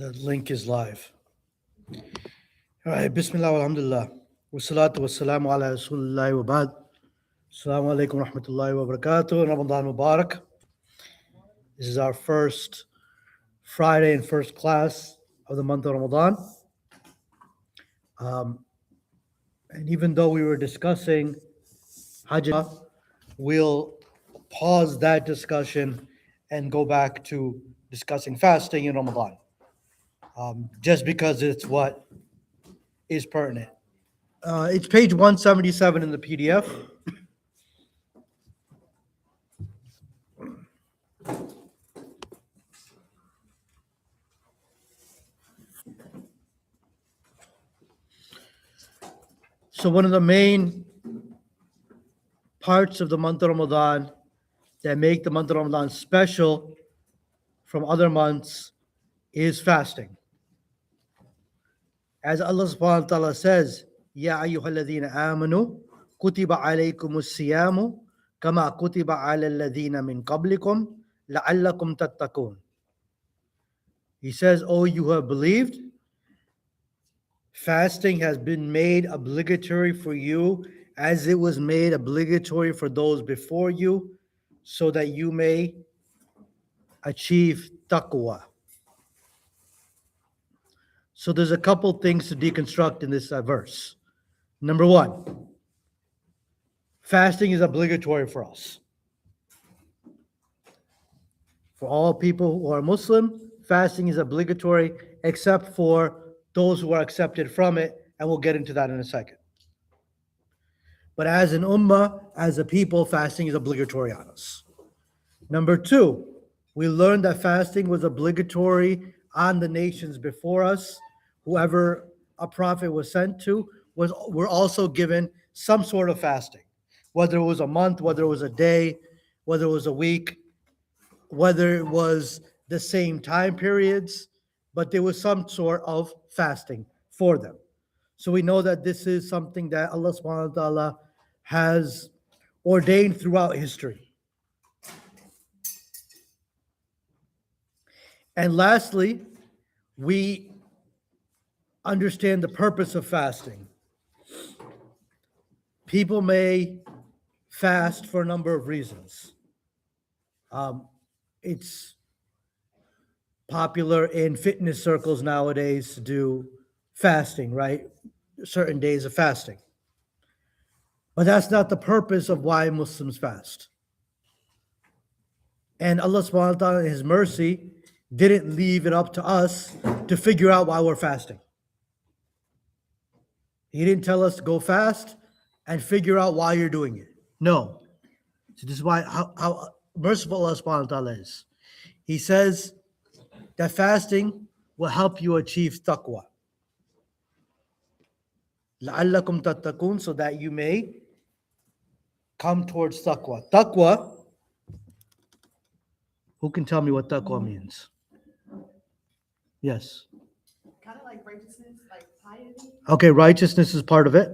And the link is live. All right, Bismillah, alhamdulillah. Wassalatu wassalamu ala Rasulullah wa ba'd. Assalamu alaikum wa rahmatullahi wa barakatuh. Ramadan Mubarak. This is our first Friday and first class of the month of Ramadan. And even though we were discussing Hajj, we'll pause that discussion and go back to discussing fasting in Ramadan, just because it's what is pertinent. It's page 177 in the PDF. So one of the main parts of the month of Ramadan that make the month of Ramadan special from other months is fasting. As Allah subhanahu wa ta'ala says, Ya ayyuhalladhina amanu, kutiba alaykumus siyamu, kama kutiba ala alladhina min qablikum, la'allakum tattaqun. He says, oh, you have believed, fasting has been made obligatory for you as it was made obligatory for those before you, so that you may achieve taqwa. So there's a couple things to deconstruct in this verse. Number one, fasting is obligatory for us. For all people who are Muslim, fasting is obligatory except for those who are accepted from it, and we'll get into that in a second. But as an ummah, as a people, fasting is obligatory on us. Number two, we learned that fasting was obligatory on the nations before us. Whoever a prophet was sent to were also given some sort of fasting, whether it was a month, whether it was a day, whether it was a week, whether it was the same time periods, but there was some sort of fasting for them. So we know that this is something that Allah subhanahu wa ta'ala has ordained throughout history. And lastly, we understand the purpose of fasting. People may fast for a number of reasons. It's popular in fitness circles nowadays to do fasting, right? Certain days of fasting. But that's not the purpose of why Muslims fast. And Allah subhanahu wa ta'ala, in His mercy, didn't leave it up to us to figure out why we're fasting. He didn't tell us to go fast and figure out why you're doing it. No. So this is why how merciful Allah subhanahu wa ta'ala is. He says that fasting will help you achieve taqwa. لَعَلَّكُمْ تَتَّقُونَ, so that you may come towards taqwa. Taqwa, who can tell me what taqwa means? Yes. Kind of like righteousness, like piety. Okay, righteousness is part of it.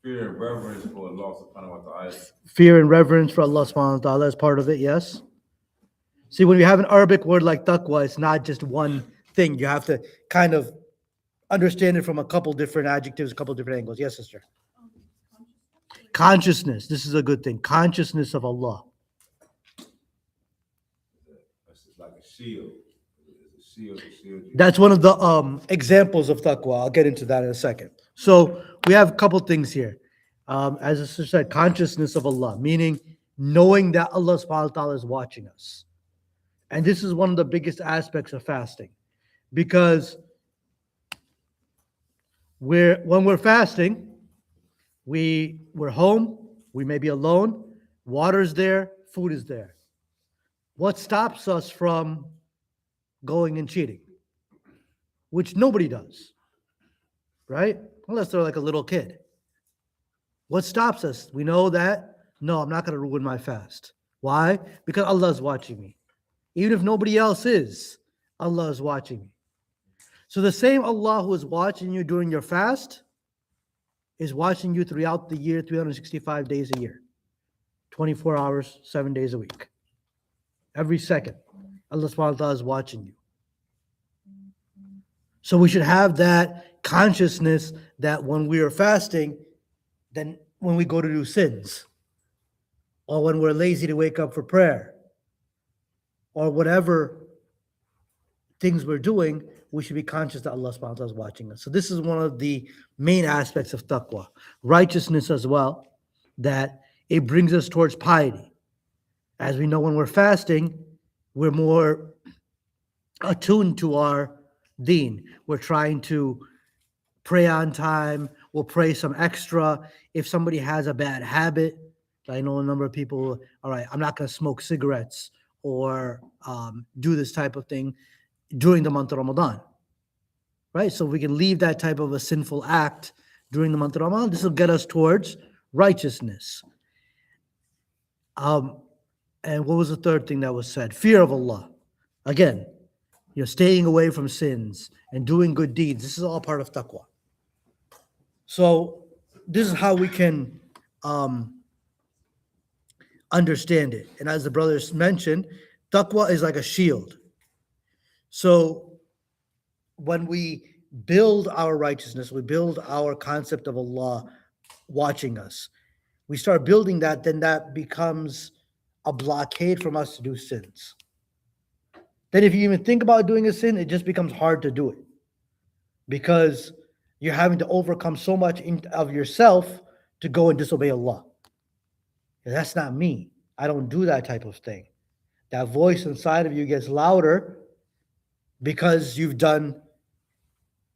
Fear and reverence for Allah subhanahu wa ta'ala. Fear and reverence for Allah subhanahu wa ta'ala is part of it, yes. See, when you have an Arabic word like taqwa, it's not just one thing. You have to kind of understand it from a couple different adjectives, a couple different angles. Yes, sister. Consciousness. This is a good thing. Consciousness of Allah. It's just like a shield. It's a shield to shield you. That's one of the examples of taqwa. I'll get into that in a second. So we have a couple things here. As I said, consciousness of Allah, meaning knowing that Allah subhanahu wa ta'ala is watching us. And this is one of the biggest aspects of fasting, because when we're fasting, we're home, we may be alone, water's there, food is there. What stops us from going and cheating? Which nobody does, right? Unless they're like a little kid. What stops us? We know that, no, I'm not going to ruin my fast. Why? Because Allah is watching me. Even if nobody else is, Allah is watching me. So the same Allah who is watching you during your fast is watching you throughout the year, 365 days a year, 24 hours, 7 days a week. Every second, Allah subhanahu wa ta'ala is watching you. So we should have that consciousness that when we are fasting, then when we go to do sins, or when we're lazy to wake up for prayer, or whatever things we're doing, we should be conscious that Allah subhanahu wa ta'ala is watching us. So this is one of the main aspects of taqwa. Righteousness as well, that it brings us towards piety. As we know, when we're fasting, we're more attuned to our deen. We're trying to pray on time. We'll pray some extra. If somebody has a bad habit, I know a number of people, all right, I'm not going to smoke cigarettes or do this type of thing during the month of Ramadan, right? So we can leave that type of a sinful act during the month of Ramadan. This will get us towards righteousness. And what was the third thing that was said? Fear of Allah. Again, staying away from sins and doing good deeds. This is all part of taqwa. So this is how we can understand it. And as the brothers mentioned, taqwa is like a shield. So when we build our righteousness, we build our concept of Allah watching us, we start building that, then that becomes a blockade from us to do sins. Then if you even think about doing a sin, it just becomes hard to do it because you're having to overcome so much of yourself to go and disobey Allah. And that's not me. I don't do that type of thing. That voice inside of you gets louder because you've done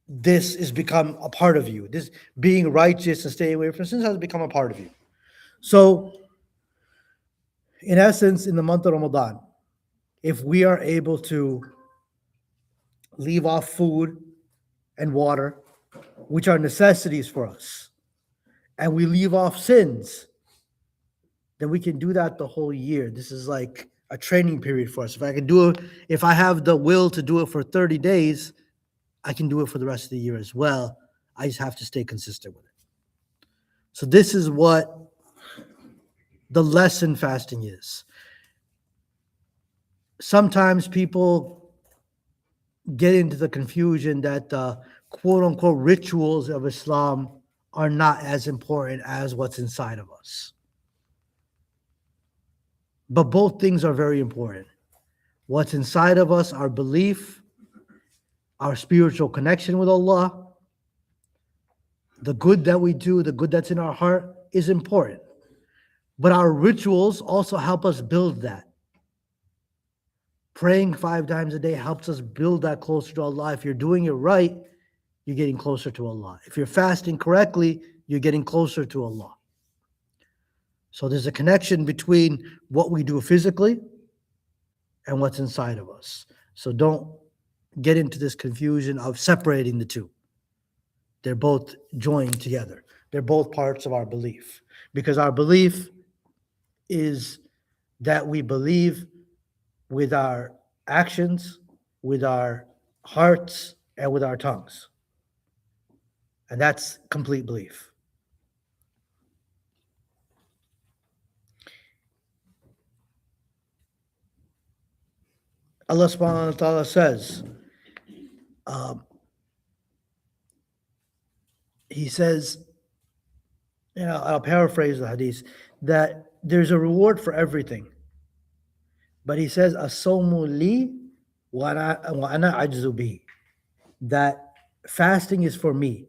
this, has become a part of you. This being righteous and staying away from sins has become a part of you. So, in essence, in the month of Ramadan, if we are able to leave off food and water, which are necessities for us, and we leave off sins, then we can do that the whole year. This is like a training period for us. If I can do it, if I have the will to do it for 30 days, I can do it for the rest of the year as well. I just have to stay consistent with it. So this is what the lesson fasting is. Sometimes people get into the confusion that the quote unquote rituals of Islam are not as important as what's inside of us. But both things are very important. What's inside of us, our belief, our spiritual connection with Allah, the good that we do, the good that's in our heart is important. But our rituals also help us build that. Praying 5 times a day helps us build that closer to Allah. If you're doing it right, you're getting closer to Allah. If you're fasting correctly, you're getting closer to Allah. So there's a connection between what we do physically and what's inside of us. So don't get into this confusion of separating the two. They're both joined together. They're both parts of our belief. Because our belief is that we believe with our actions, with our hearts, and with our tongues. And that's complete belief. Allah subhanahu wa ta'ala says, He says, I'll paraphrase the hadith, that there's a reward for everything. But he says, as-sawmu li wa ana ajzu bihi, that fasting is for me,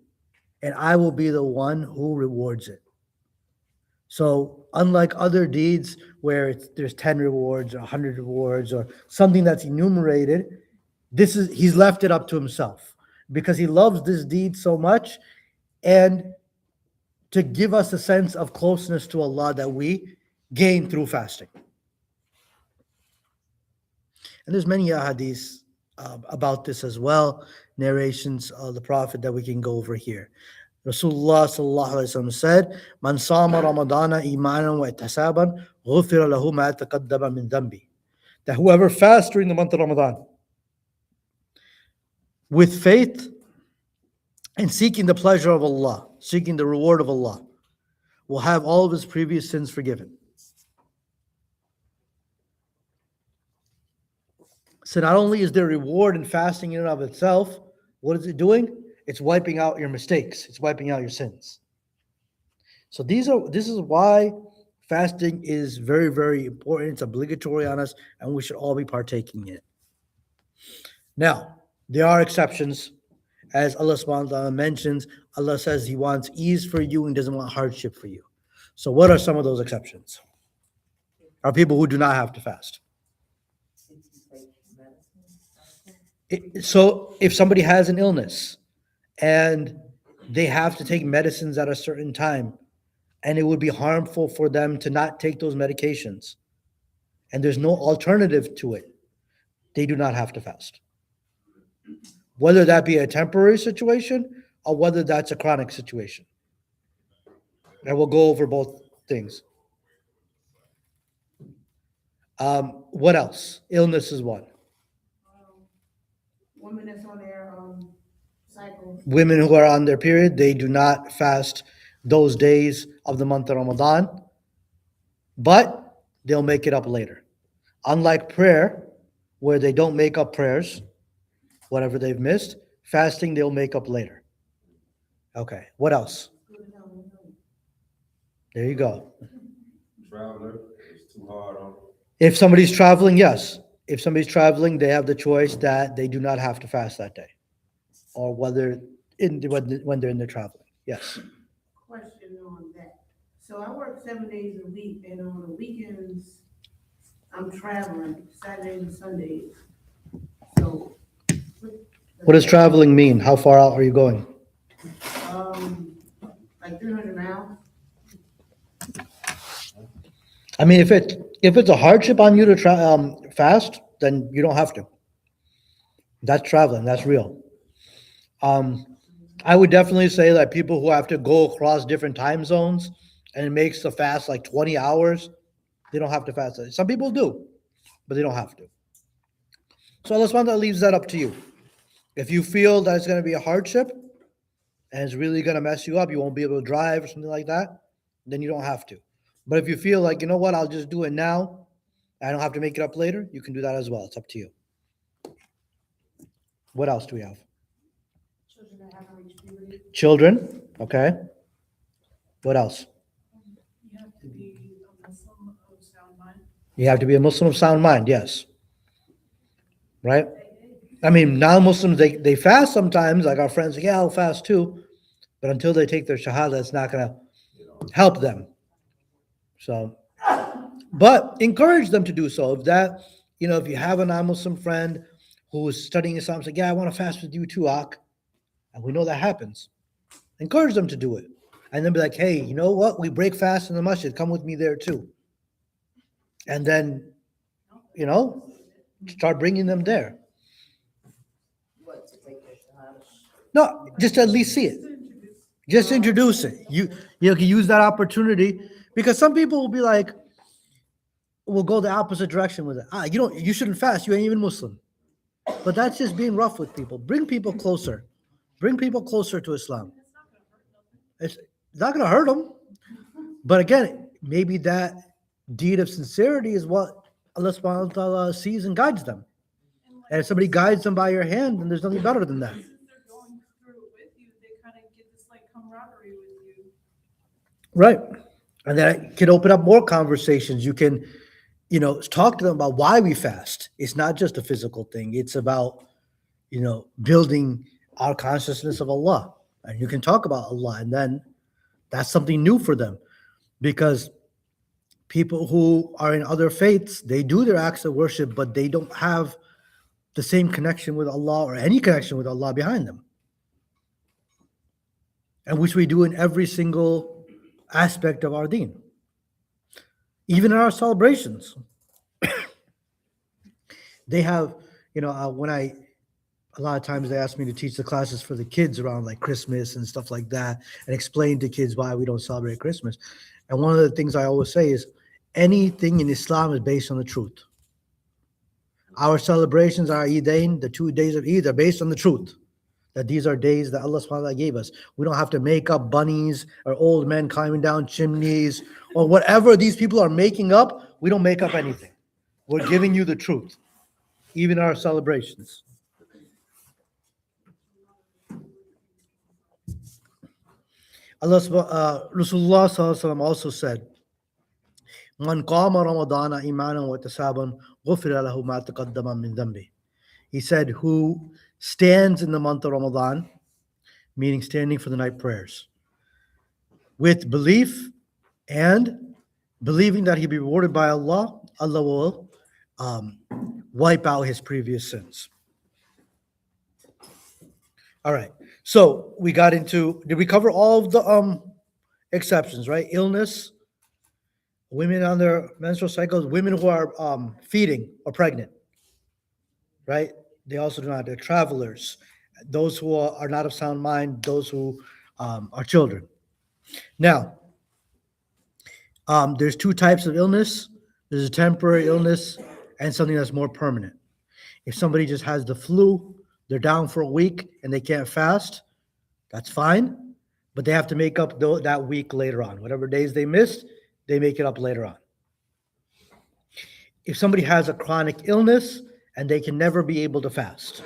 and I will be the one who rewards it. So unlike other deeds where there's 10 rewards or 100 rewards or something that's enumerated, he's left it up to himself because he loves this deed so much, and to give us a sense of closeness to Allah that we gain through fasting. And there's many ahadiths about this as well, narrations of the Prophet that we can go over here. Rasulullah sallallahu alaihi wasallam said, "Man sama Ramadana imanan wa ihtisaban, ghufira lahu ma taqaddama min dhanbi." That whoever fasts during the month of Ramadan with faith and seeking the pleasure of Allah, seeking the reward of Allah, will have all of his previous sins forgiven. So not only is there reward in fasting in and of itself, What is it doing? It's wiping out your mistakes. It's wiping out your sins. So this is why fasting is very, very important. It's obligatory on us, and we should all be partaking in it. Now, there are exceptions. As Allah subhanahu wa ta'ala mentions, Allah says He wants ease for you and doesn't want hardship for you. So what are some of those exceptions? Are people who do not have to fast. So if somebody has an illness and they have to take medicines at a certain time, and it would be harmful for them to not take those medications, and there's no alternative to it, they do not have to fast. Whether that be a temporary situation or whether that's a chronic situation. And we'll go over both things. What else? Illness is one. Women that's on their cycle. Women who are on their period, they do not fast those days of the month of Ramadan, but they'll make it up later. Unlike prayer, where they don't make up prayers, whatever they've missed, fasting they'll make up later. Okay, what else? There you go. Traveler, it's too hard on them. If somebody's traveling, yes. If somebody's traveling, they have the choice that they do not have to fast that day, or when they're in the traveling. Yes. Question on that. So I work 7 days a week, and on the weekends, I'm traveling Saturdays and Sundays. So. What does traveling mean? How far out are you going? Like 300 miles. I mean, if it's a hardship on you to fast, then you don't have to. That's traveling. That's real. I would definitely say that people who have to go across different time zones and it makes the fast like 20 hours, they don't have to fast. Some people do, but they don't have to. So Allah subhanahu wa ta'ala leaves that up to you. If you feel that it's going to be a hardship and it's really going to mess you up, you won't be able to drive or something like that, then you don't have to. But if you feel like, you know what, I'll just do it now, I don't have to make it up later, you can do that as well. It's up to you. What else do we have? Children that haven't reached puberty. Children, okay. What else? You have to be a Muslim of sound mind. You have to be a Muslim of sound mind, yes. Right? I mean, non-Muslims, they fast sometimes, like our friends, yeah, I'll fast too. But until they take their shahada, it's not going to help them. So, but encourage them to do so. If that, if you have a non-Muslim friend who is studying Islam, say, yeah, I want to fast with you too, Ak. And we know that happens. Encourage them to do it. And then be like, hey, you know what? We break fast in the masjid. Come with me there too. And then, start bringing them there. What, to take their shahada? No, just at least see it. Just introduce it. You can use that opportunity because some people will be like, we'll go the opposite direction with it. You shouldn't fast. You ain't even Muslim. But that's just being rough with people. Bring people closer. Bring people closer to Islam. It's not going to hurt them. But again, maybe that deed of sincerity is what Allah subhanahu wa ta'ala sees and guides them. And if somebody guides them by your hand, then there's nothing better than that. Since they're going through it with you, they kind of get this like camaraderie with you. Right. And that can open up more conversations. You can, talk to them about why we fast. It's not just a physical thing. It's about, building our consciousness of Allah. And you can talk about Allah. And then that's something new for them. Because people who are in other faiths, they do their acts of worship, but they don't have the same connection with Allah or any connection with Allah behind them. And which we do in every single aspect of our deen. Even in our celebrations. They have, a lot of times they ask me to teach the classes for the kids around like Christmas and stuff like that and explain to kids why we don't celebrate Christmas. And one of the things I always say is anything in Islam is based on the truth. Our celebrations, our Eidain, the 2 days of Eid are based on the truth. That these are days that Allah subhanahu wa ta'ala gave us. We don't have to make up bunnies or old men climbing down chimneys or whatever these people are making up. We don't make up anything. We're giving you the truth, even our celebrations. Rasulullah sallallahu alaihi wasallam also said, "Man qama Ramadana imanan wa ihtisaban, ghufira lahu ma taqaddama min dhanbi." He said, "Who stands in the month of Ramadan, meaning standing for the night prayers, with belief and believing that he'll be rewarded by Allah, Allah will um, wipe out his previous sins." All right. So we got into, did we cover all of the exceptions, right? Illness, women on their menstrual cycles, women who are feeding or pregnant, right? They also do not, they're travelers, those who are not of sound mind, those who are children. Now, there's two types of illness. There's a temporary illness and something that's more permanent. If somebody just has the flu, they're down for a week and they can't fast, that's fine, but they have to make up that week later on. Whatever days they missed, they make it up later on. If somebody has a chronic illness and they can never be able to fast,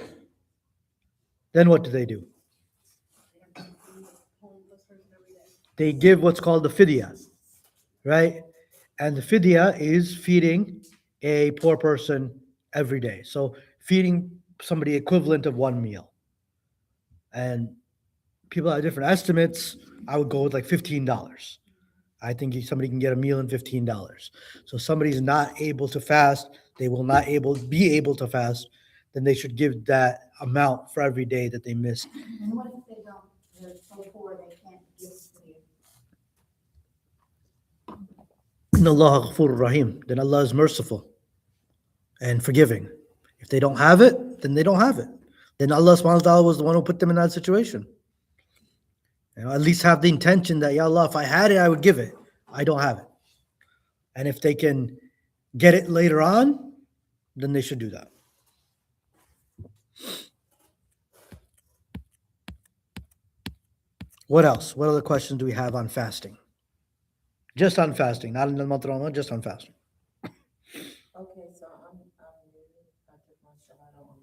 then what do? They give what's called the fidya, right? And the fidya is feeding a poor person every day. So feeding somebody equivalent of one meal. And people have different estimates. I would go with like $15. I think somebody can get a meal in $15. So if somebody's not able to fast, they will not be able to fast, then they should give that amount for every day that they miss. And what if they don't, they're so poor they can't give to you? Inna Allah ghafurur rahim. Then Allah is merciful and forgiving. If they don't have it, then they don't have it. Then Allah subhanahu wa ta'ala was the one who put them in that situation. At least have the intention that, Ya Allah, if I had it, I would give it. I don't have it. And if they can get it later on, then they should do that. What else? What other questions do we have on fasting? Just on fasting, not in the month of Ramadan, just on fasting. Okay, so I'm I took my shahada on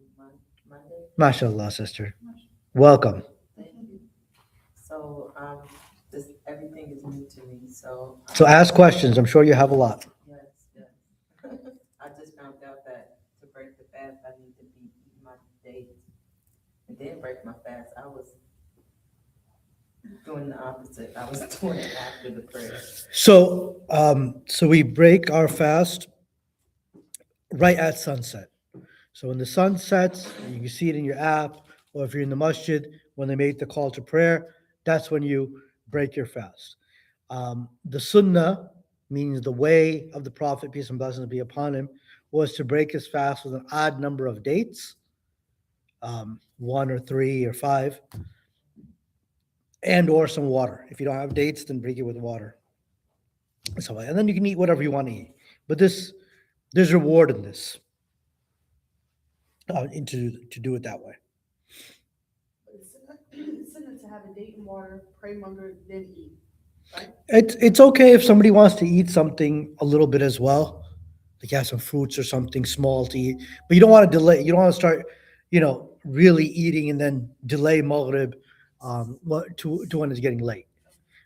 Monday. MashaAllah, sister. Welcome. Thank you. So, everything is new to me, so. So ask questions. I'm sure you have a lot. Yes, yes. I just found out that to break the fast, I need to be eating my dates. It didn't break my fast, I was doing the opposite, I was doing it after the prayer. So, so we break our fast right at sunset. So when the sun sets, you can see it in your app, or if you're in the masjid, when they make the call to prayer, that's when you break your fast. The sunnah, means the way of the Prophet, peace and blessings be upon him, was to break his fast with an odd number of dates, 1 or 3 or 5, and or some water. If you don't have dates, then break it with water. So, and then you can eat whatever you want to eat. But there's reward in this, to do it that way. It's in it to have a date and water, pray longer, then eat. It's okay if somebody wants to eat something a little bit as well, like have some fruits or something small to eat, but you don't want to delay. You don't want to start, really eating and then delay Maghrib to when it's getting late,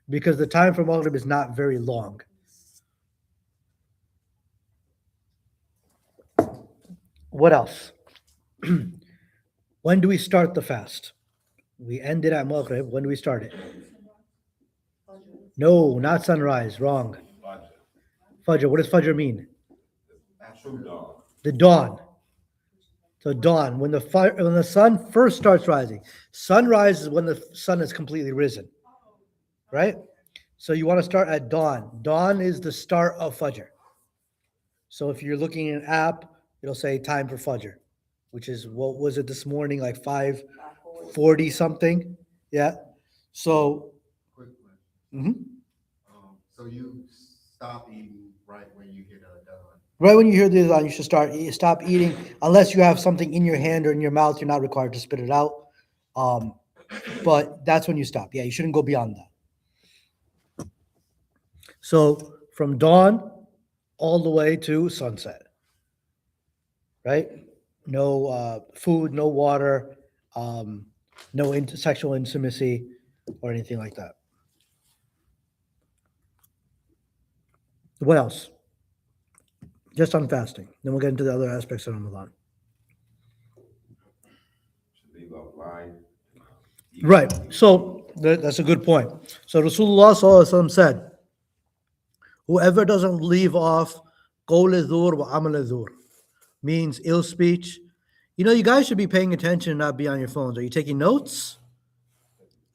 because the time for Maghrib is not very long. What else? When do we start the fast? We end it at Maghrib. When do we start it? No, not sunrise. Wrong. Fajr, Fajr. What does Fajr mean? true dawn. The dawn. So dawn, when the sun first starts rising. Sunrise is when the sun is completely risen, right? So you want to start at dawn. Dawn is the start of Fajr. So if you're looking at an app, it'll say time for Fajr, which is, what was it this morning, like 5:40 something? Yeah. So, Quick question. mhm. So you stop eating right when you get done? Right when you hear the adhan, you should stop eating, unless you have something in your hand or in your mouth. You're not required to spit it out. But that's when you stop. Yeah, you shouldn't go beyond that. So from dawn all the way to sunset, right? No food, no water, no sexual intimacy or anything like that. What else? Just on fasting. Then we'll get into the other aspects of Ramadan. Should leave off lying. Right. So that's a good point. So Rasulullah Sallallahu Alaihi Wasallam said, whoever doesn't leave off qawl dhur wa amal dhur, means ill speech. You know, you guys should be paying attention and not be on your phones. Are you taking notes?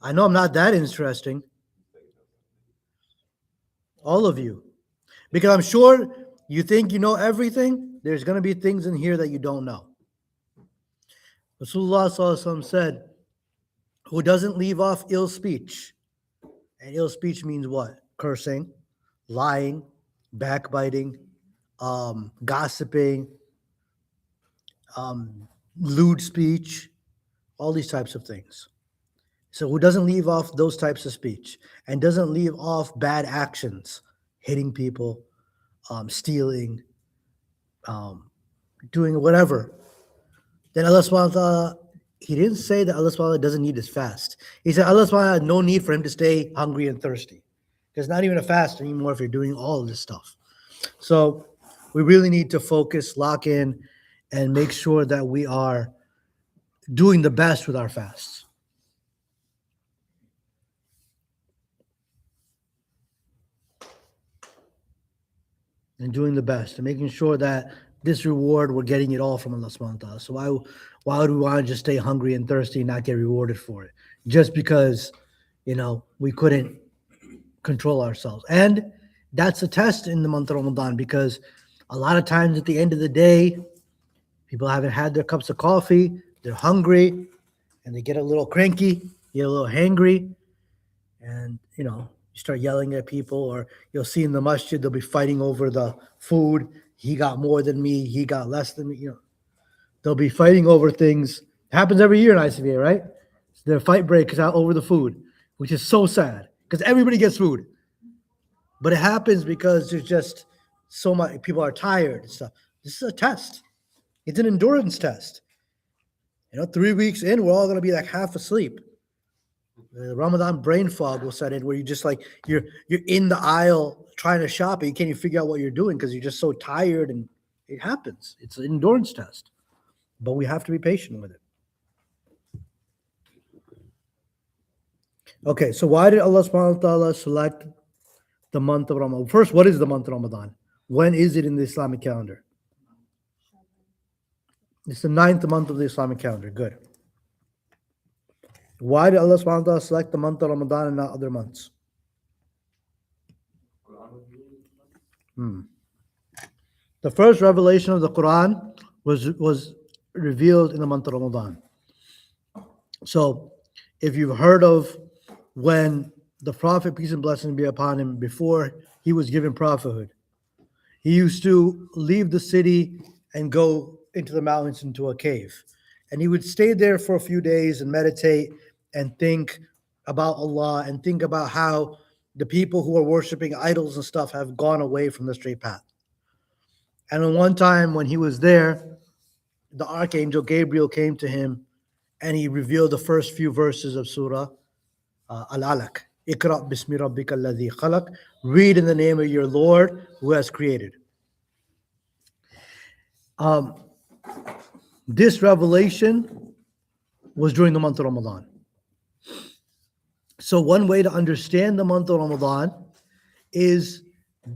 I know I'm not that interesting. All of you. Because I'm sure you think you know everything. There's going to be things in here that you don't know. Rasulullah Sallallahu Alaihi Wasallam said, who doesn't leave off ill speech. And ill speech means what? Cursing, lying, backbiting, gossiping, lewd speech, all these types of things. So who doesn't leave off those types of speech and doesn't leave off bad actions, hitting people, stealing, doing whatever, then Allah subhanahu wa ta'ala, he didn't say that Allah subhanahu wa ta'ala doesn't need his fast. He said Allah subhanahu wa ta'ala had no need for him to stay hungry and thirsty. There's not even a fast anymore if you're doing all of this stuff. So we really need to focus, lock in, and make sure that we are doing the best with our fasts. And doing the best and making sure that this reward, we're getting it all from Allah subhanahu wa ta'ala. So why would we want to just stay hungry and thirsty and not get rewarded for it? Just because, we couldn't control ourselves. And that's a test in the month of Ramadan, because a lot of times at the end of the day, people haven't had their cups of coffee, they're hungry, and they get a little cranky, get a little hangry, and you start yelling at people, or you'll see in the masjid they'll be fighting over the food. He got more than me, he got less than me. They'll be fighting over things. It happens every year in ICVA, right? Their fight breaks out over the food, which is so sad because everybody gets food. But it happens because there's just so much, people are tired and stuff. This is a test. It's an endurance test. 3 weeks in, we're all going to be like half asleep. The Ramadan brain fog will set in, where you just you're in the aisle trying to shop and you can't even figure out what you're doing because you're just so tired, and it happens. It's an endurance test, but we have to be patient with it. Okay, so why did Allah subhanahu wa ta'ala select the month of Ramadan? First, what is the month of Ramadan? When is it in the Islamic calendar? It's the 9th month of the Islamic calendar. Good. Why did Allah subhanahu wa ta'ala select the month of Ramadan and not other months? The first revelation of the Quran was revealed in the month of Ramadan. So if you've heard of when the Prophet, peace and blessings be upon him, before he was given prophethood, he used to leave the city and go into the mountains, into a cave. And he would stay there for a few days and meditate and think about Allah and think about how the people who are worshiping idols and stuff have gone away from the straight path. And then one time when he was there, the archangel Gabriel came to him and he revealed the first few verses of Surah Al-Alaq. Iqra bismi rabbika alladhi khalaq. Read in the name of your Lord who has created. This revelation was during the month of Ramadan. So one way to understand the month of Ramadan is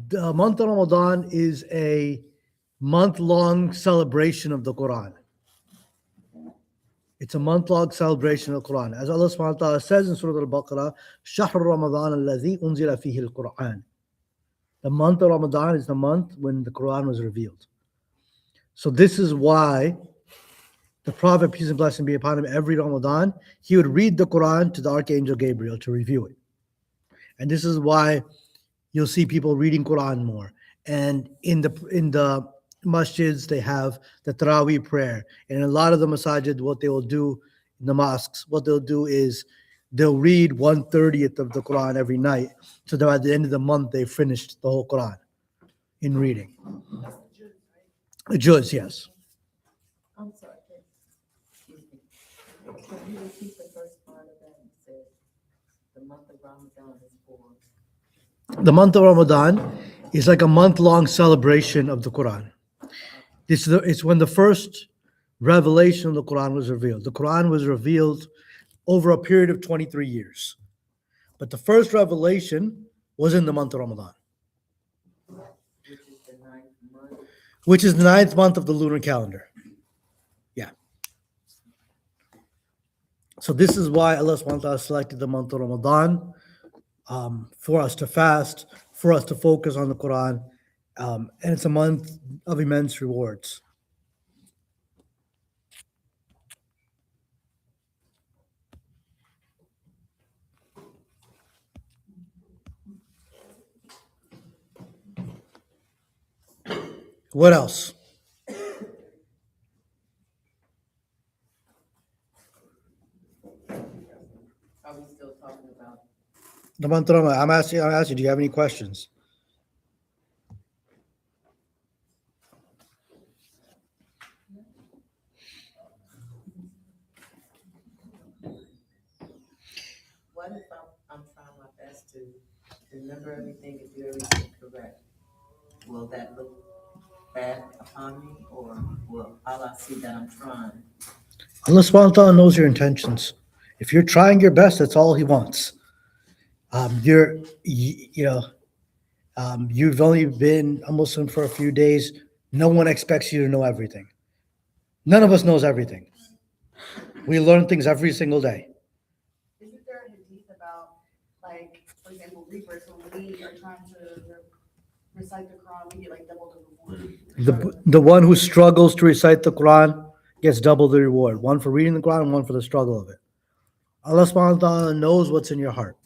the month of Ramadan is a month-long celebration of the Quran. It's a month-long celebration of the Quran. As Allah subhanahu wa ta'ala says in Surah Al-Baqarah, شَهْرُ رَمَضَانَ الَّذِي أُنزِلَ فِيهِ الْقُرْآنِ. The month of Ramadan is the month when the Quran was revealed. So this is why the Prophet, peace and blessing be upon him, every Ramadan, he would read the Quran to the Archangel Gabriel to review it. And this is why you'll see people reading Quran more. And in the masjids, they have the Taraweeh prayer. And in a lot of the masajid, what they will do in the mosques, what they'll do is they'll read 1/30th of the Quran every night. So that at the end of the month, they finished the whole Quran in reading. Juz, yes. I'm sorry. Excuse me. Can you repeat the first part of that? You said the month of Ramadan is for. The month of Ramadan It's like a month-long celebration of the Quran. It's when the first revelation of the Quran was revealed. The Quran was revealed over a period of 23 years. But the first revelation was in the month of Ramadan, Which is the 9th month. which is the 9th month of the lunar calendar. Yeah. So this is why Allah subhanahu wa ta'ala selected the month of Ramadan for us to fast, for us to focus on the Quran. And it's a month of immense rewards. What else? Are we still talking about? The month of Ramadan. I'm asking, do you have any questions? What if I'm trying my best to remember everything and do everything correct? Will that look bad upon me, or will Allah see that I'm trying? Allah subhanahu wa ta'ala knows your intentions. If you're trying your best, that's all He wants. You've only been a Muslim for a few days. No one expects you to know everything. None of us knows everything. We learn things every single day. Isn't there a hadith about, like, for example, reverse, when we are trying to recite the Quran, we get like double the reward? The one who struggles to recite the Quran gets double the reward. One for reading the Quran and one for the struggle of it. Allah subhanahu wa ta'ala knows what's in your heart.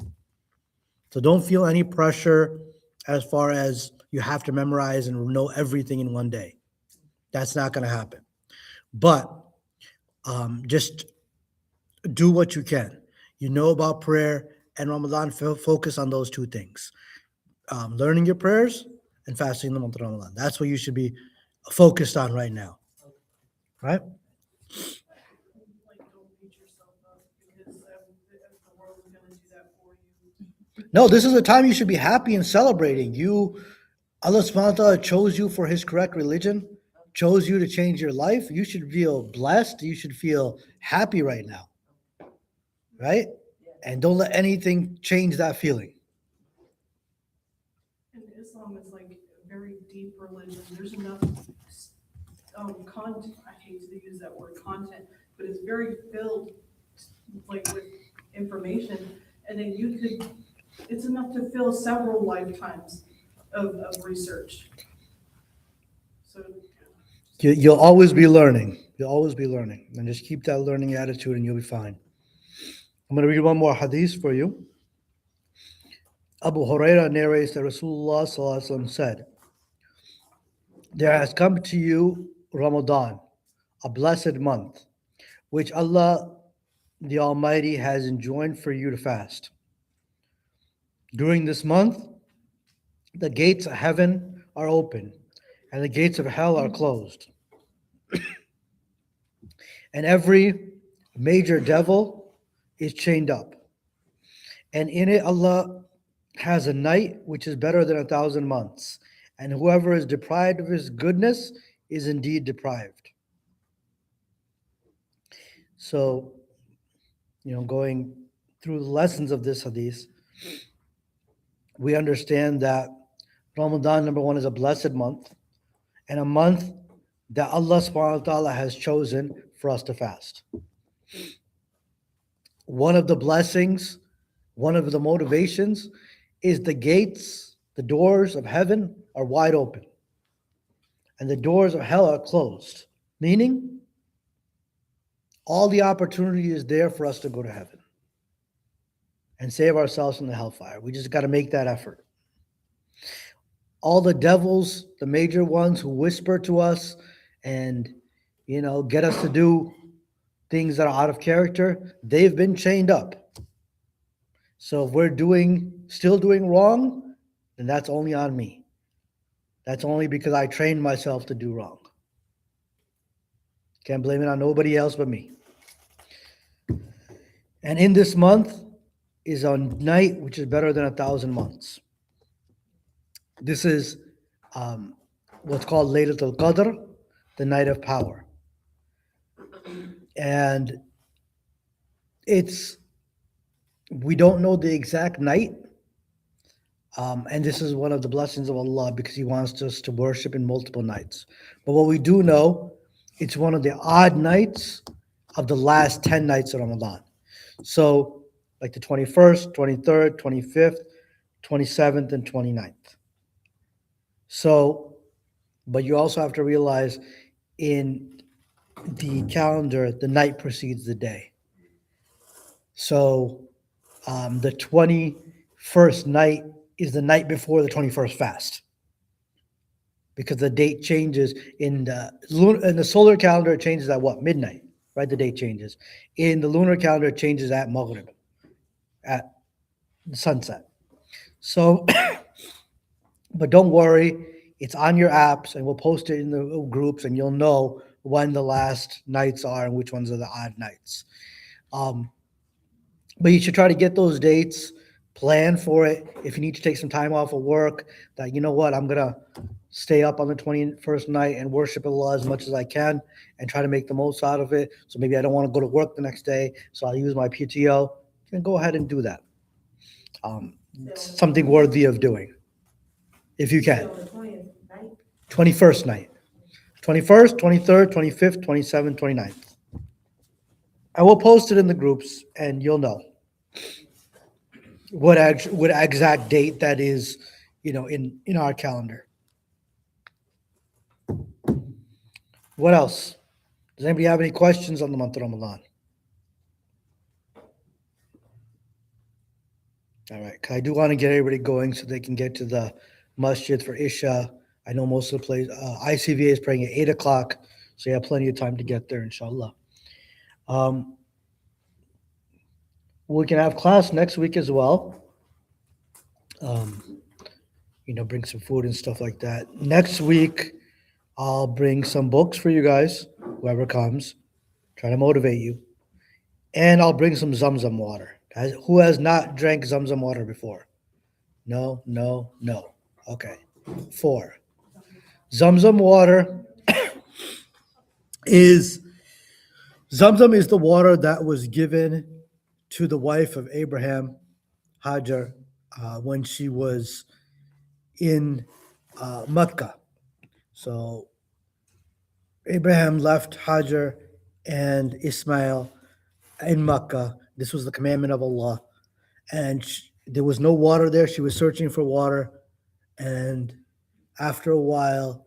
So don't feel any pressure as far as you have to memorize and know everything in one day. That's not going to happen. But just do what you can. You know about prayer and Ramadan, focus on those two things. Learning your prayers and fasting in the month of Ramadan. That's what you should be focused on right now. Right? Like, don't beat yourself up because the world is gonna do that for you. No, this is a time you should be happy and celebrating. Allah subhanahu wa ta'ala chose you for His correct religion, chose you to change your life. You should feel blessed. You should feel happy right now. Right? And don't let anything change that feeling. And Islam is like a very deep religion. There's enough content. I hate to use that word content, but it's very filled like with information. And then it's enough to fill several lifetimes of research. So You'll always be learning. You'll always be learning. And just keep that learning attitude and you'll be fine. I'm going to read one more hadith for you. Abu Huraira narrates that Rasulullah sallallahu alaihi wasallam said, "There has come to you Ramadan, a blessed month, which Allah the Almighty has enjoined for you to fast. During this month, the gates of heaven are open and the gates of hell are closed. And every major devil is chained up. And in it, Allah has a night which is better than 1,000 months. And whoever is deprived of His goodness is indeed deprived." So, going through the lessons of this hadith, we understand that Ramadan, number one, is a blessed month and a month that Allah subhanahu wa ta'ala has chosen for us to fast. One of the blessings, one of the motivations is the gates, the doors of heaven are wide open and the doors of hell are closed, meaning all the opportunity is there for us to go to heaven and save ourselves from the hellfire. We just got to make that effort. All the devils, the major ones who whisper to us and, get us to do things that are out of character, they've been chained up. So if we're still doing wrong, then that's only on me. That's only because I trained myself to do wrong. Can't blame it on nobody else but me. And in this month is a night which is better than 1,000 months. This is what's called Laylatul Qadr, the night of power. And it's, we don't know the exact night. And this is one of the blessings of Allah because He wants us to worship in multiple nights. But what we do know, it's one of the odd nights of the last 10 nights of Ramadan. So, like the 21st, 23rd, 25th, 27th, and 29th. So, but you also have to realize in the calendar, the night precedes the day. So, the 21st night is the night before the 21st fast because the date changes in the solar calendar. It changes at what? Midnight, right? The date changes. In the lunar calendar, it changes at Maghrib, at sunset. So, but don't worry, it's on your apps, and we'll post it in the groups, and you'll know when the last nights are and which ones are the odd nights. But you should try to get those dates, plan for it. If you need to take some time off of work, that you know what, I'm gonna stay up on the 21st night and worship Allah as much as I can and try to make the most out of it. So maybe I don't want to go to work the next day, so I'll use my PTO. Then go ahead and do that. It's something worthy of doing, if you can. So the 20th night, 21st night. 21st, 23rd, 25th, 27th, 29th. I will post it in the groups and you'll know what exact date that is, in our calendar. What else? Does anybody have any questions on the month of Ramadan? All right, 'cause I do want to get everybody going so they can get to the masjid for Isha. I know most of the place, ICVA is praying at 8 o'clock, so you have plenty of time to get there, inshallah. We can have class next week as well. Bring some food and stuff like that. Next week, I'll bring some books for you guys, whoever comes, try to motivate you. And I'll bring some Zamzam water. Who has not drank Zamzam water before? No, no, no. Okay. 4. Zamzam water is the water that was given to the wife of Abraham, Hajar, when she was in Mecca. So Abraham left Hajar and Ismail in Mecca. This was the commandment of Allah. And there was no water there. She was searching for water. And after a while,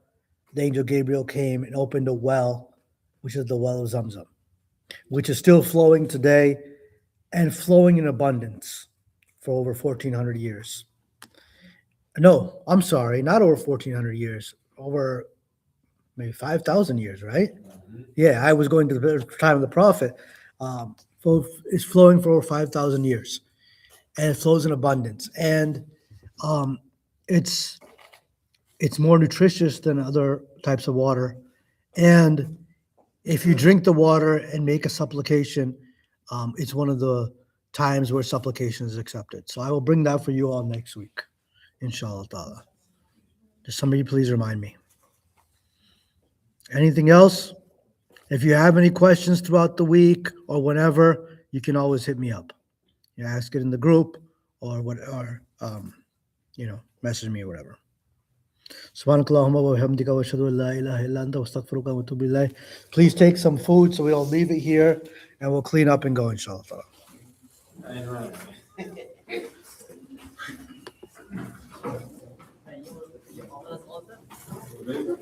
the angel Gabriel came and opened a well, which is the well of Zamzam, which is still flowing today and flowing in abundance for over 1,400 years. No, I'm sorry, not over 1,400 years, over maybe 5,000 years, right? Yeah, I was going to the time of the prophet. It's flowing for over 5,000 years, and it flows in abundance. And it's more nutritious than other types of water. And if you drink the water and make a supplication, it's one of the times where supplication is accepted. So I will bring that for you all next week, inshallah ta'ala. Does somebody please remind me? Anything else? If you have any questions throughout the week or whenever, you can always hit me up. You ask it in the group or message me or whatever. Subhanakallahumma wa bihamdika wa ashhadu an la ilaha illa anta astaghfiruka wa atubu ilayk. Please take some food so we don't leave it here and we'll clean up and go, inshallah. All done?